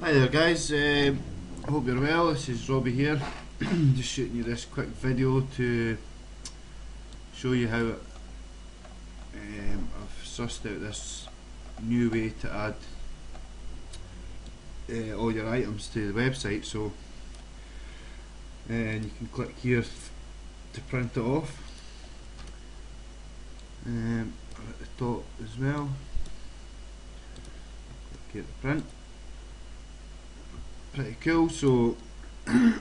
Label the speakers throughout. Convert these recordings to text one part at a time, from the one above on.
Speaker 1: Hi there guys, hope you're well. This is Robbie here, just shooting you this quick video to show you how I've sussed out this new way to add all your items to the website. So and you can click here to print it off at the top as well. Click here to print. Pretty cool. So if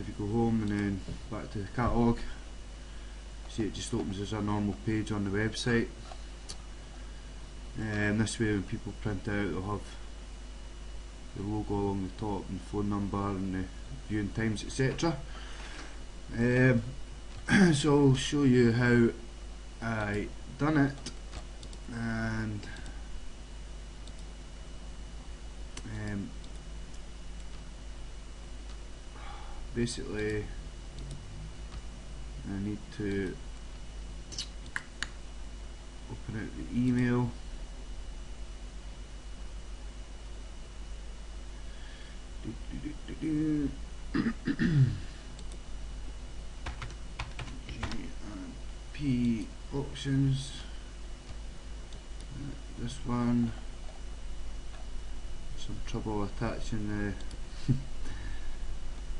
Speaker 1: you go home and then back to the catalogue, see it just opens as a normal page on the website, and this way when people print out they'll have the logo along the top and phone number and the viewing times, etc. So I'll show you how I done it, and basically I need to open out the email. G&P auctions, this one. Some trouble attaching the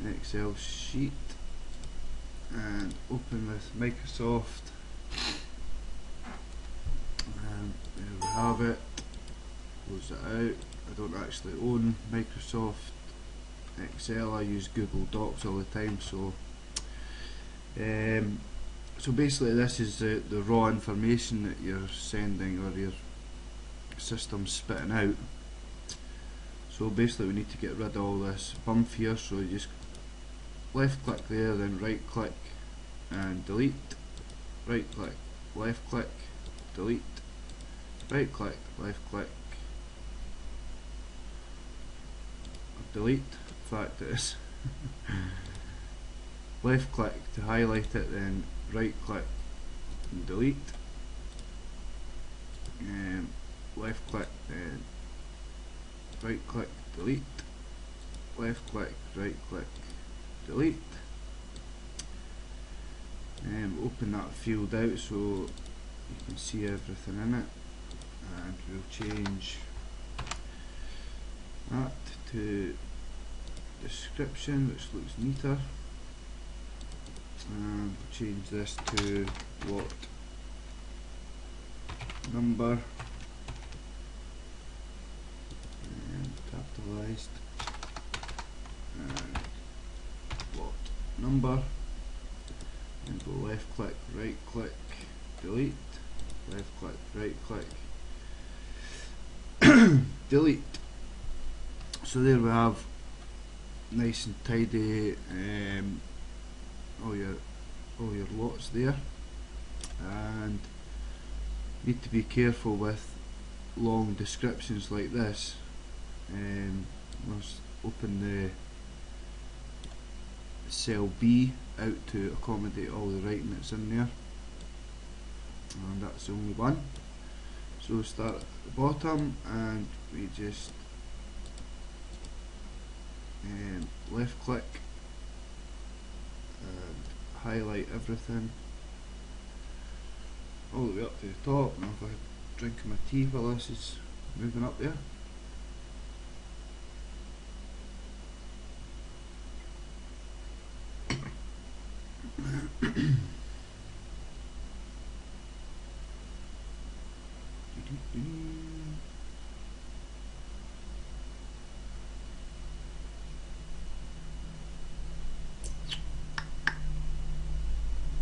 Speaker 1: Excel sheet, and open with Microsoft, and there we have it. Close it out. I don't actually own Microsoft Excel, I use Google Docs all the time. So so basically this is the raw information that you're sending or your system's spitting out. So basically we need to get rid of all this bump here, so you just left click there, then right click and delete, right click, left click, delete, right click, left click, delete. In fact it is left click to highlight it, then right click and delete, and left click, then right click, delete, left click, right click, delete, and open that field out so you can see everything in it, and we'll change that to description, which looks neater, and we'll change this to lot number, capitalized, and lot number, and go left click, right click, delete, left click, right click, delete. So there we have nice and tidy all your lots there. And need to be careful with long descriptions like this. Let's open the cell B out to accommodate all the writing that's in there, and that's the only one. So we'll start at the bottom and we just left click and highlight everything all the way up to the top. Now if I drink my tea while this is moving up there.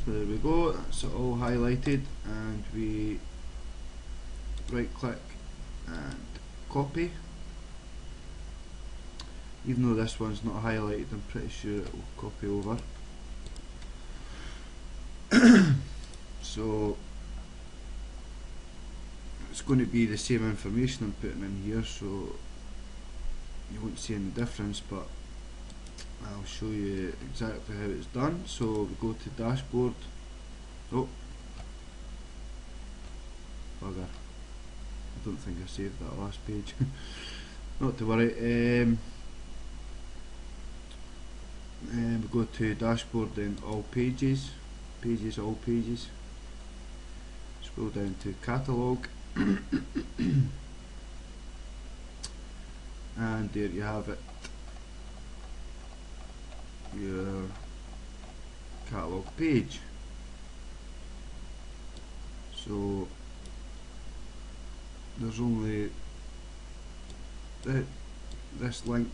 Speaker 1: So there we go, that's it all highlighted, and we right click and copy. Even though this one's not highlighted, I'm pretty sure it will copy over. So it's going to be the same information I'm putting in here, so you won't see any difference, but I'll show you exactly how it's done. So we go to dashboard. Oh, bugger. I don't think I saved that last page. Not to worry. We go to dashboard, then all pages, all pages. Scroll down to catalogue. And there you have it, your catalogue page. So there's only this link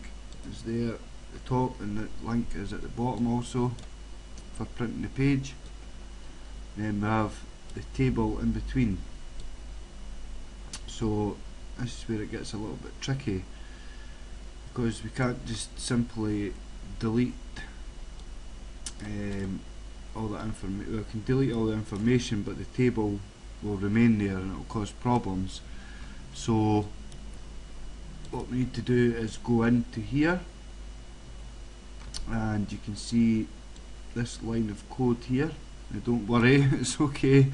Speaker 1: is there at the top, and the link is at the bottom also for printing the page. Then we have the table in between. So this is where it gets a little bit tricky, because we can't just simply delete all that information. We can delete all the information, but the table will remain there and it will cause problems. So what we need to do is go into here, and you can see this line of code here. Now don't worry, it's okay,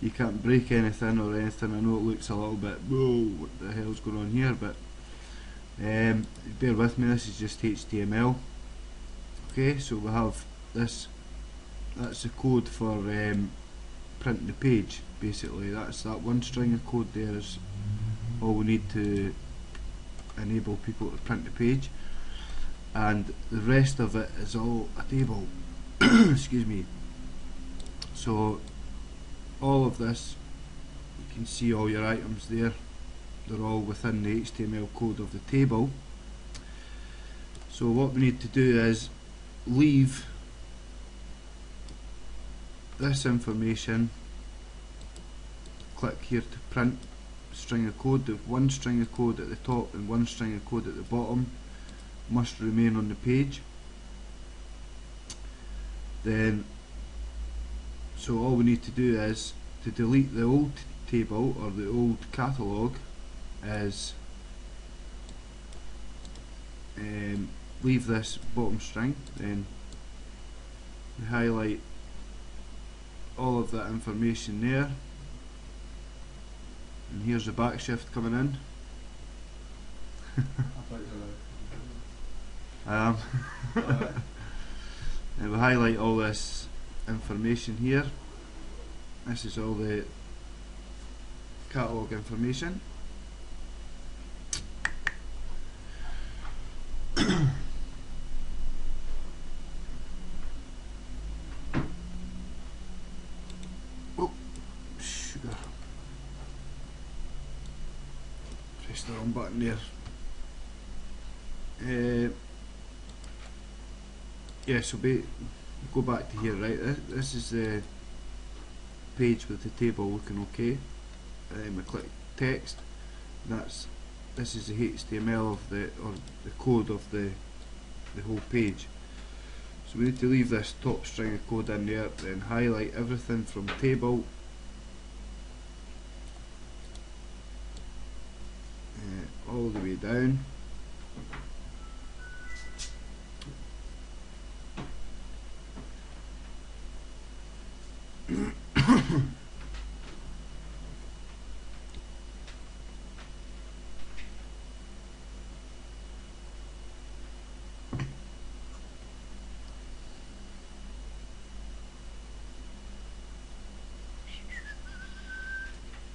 Speaker 1: you can't break anything or anything. I know it looks a little bit, whoa, what the hell's going on here, but bear with me, this is just HTML. Okay, so we have this, that's the code for printing the page. Basically that's that one string of code there is all we need to enable people to print the page, and the rest of it is all a table. Excuse me. So all of this, you can see all your items there, they're all within the HTML code of the table. So what we need to do is leave this information, click here to print string of code. The one string of code at the top and one string of code at the bottom must remain on the page. Then, so all we need to do is to delete the old table or the old catalogue is leave this bottom string, then we highlight all of that information there, and here's the back shift coming in. And we highlight all this information here. This is all the catalogue information. Oh, sugar. Press the wrong button there. Yeah, so go back to here, right? This is the page with the table looking okay. We click text. This is the HTML of the code of the whole page. So we need to leave this top string of code in there, then highlight everything from table all the way down.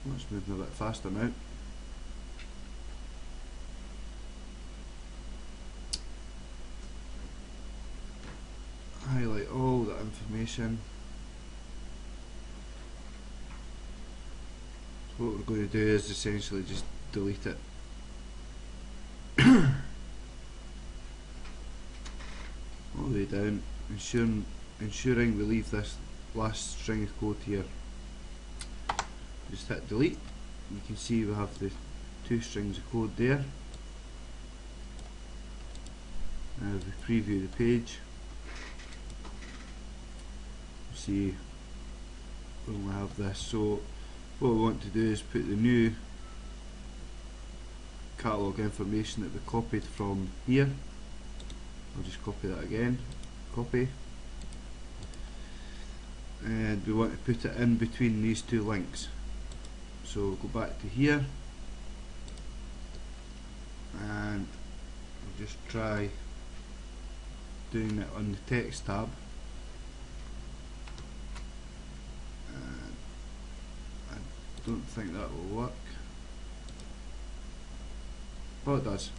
Speaker 1: Let's move a bit faster now. Highlight all that information. So what we're going to do is essentially just delete it. All the way down, ensuring we leave this last string of code here. Just hit delete. You can see we have the two strings of code there. Now if we preview the page, see we only have this. So what we want to do is put the new catalogue information that we copied from here. I'll just copy that again, copy, and we want to put it in between these two links. So go back to here, and I'll just try doing it on the text tab. I don't think that will work, but it does.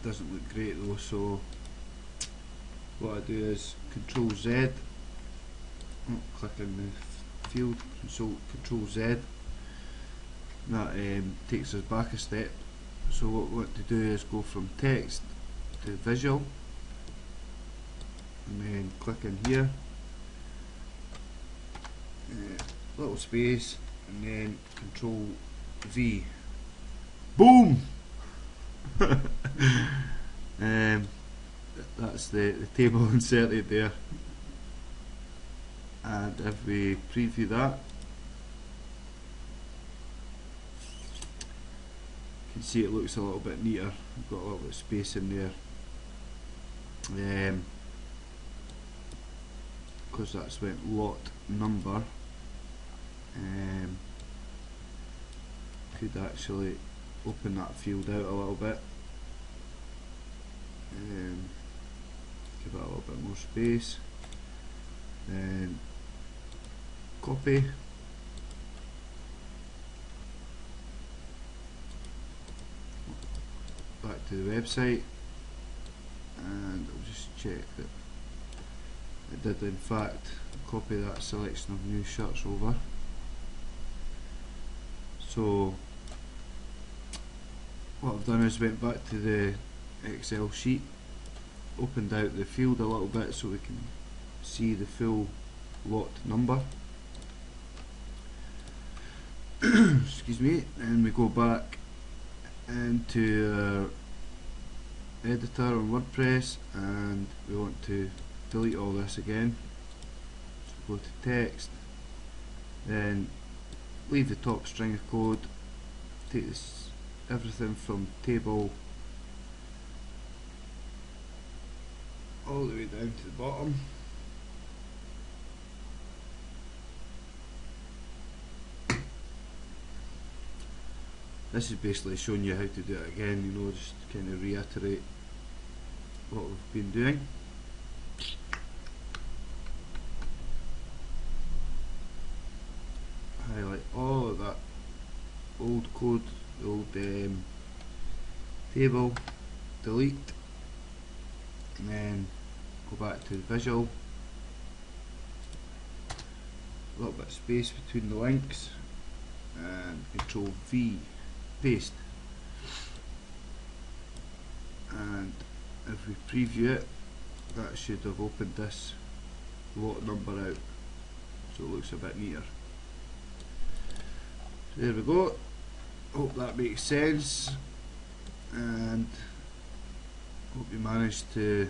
Speaker 1: Doesn't look great though, so what I do is Control Z, click in the field, Control Z, that takes us back a step. So what we want to do is go from text to visual, and then click in here, little space, and then Control V. Boom! That's the table inserted there, and if we preview that, you can see it looks a little bit neater. We've got a little bit of space in there, because that's went lot number. Could actually open that field out a little bit, give it a little bit more space, then copy, back to the website, and I'll just check that it did in fact copy that selection of new shirts over. So what I've done is went back to the Excel sheet, opened out the field a little bit so we can see the full lot number. Excuse me, and we go back into our editor on WordPress, and we want to delete all this again. So go to text, then leave the top string of code, take this everything from table all the way down to the bottom. This is basically showing you how to do it again, you know, just kind of reiterate what we've been doing. Highlight all of that old code, the old table, delete, and then go back to the visual, a little bit of space between the links, and Control V, paste, and if we preview it, that should have opened this lot number out, so it looks a bit neater. So there we go. Hope that makes sense, and hope you managed to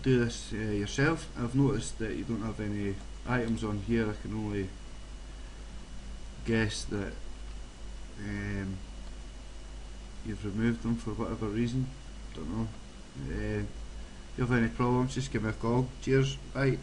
Speaker 1: do this yourself. I've noticed that you don't have any items on here. I can only guess that you've removed them for whatever reason. Don't know. If you have any problems, just give me a call. Cheers, bye.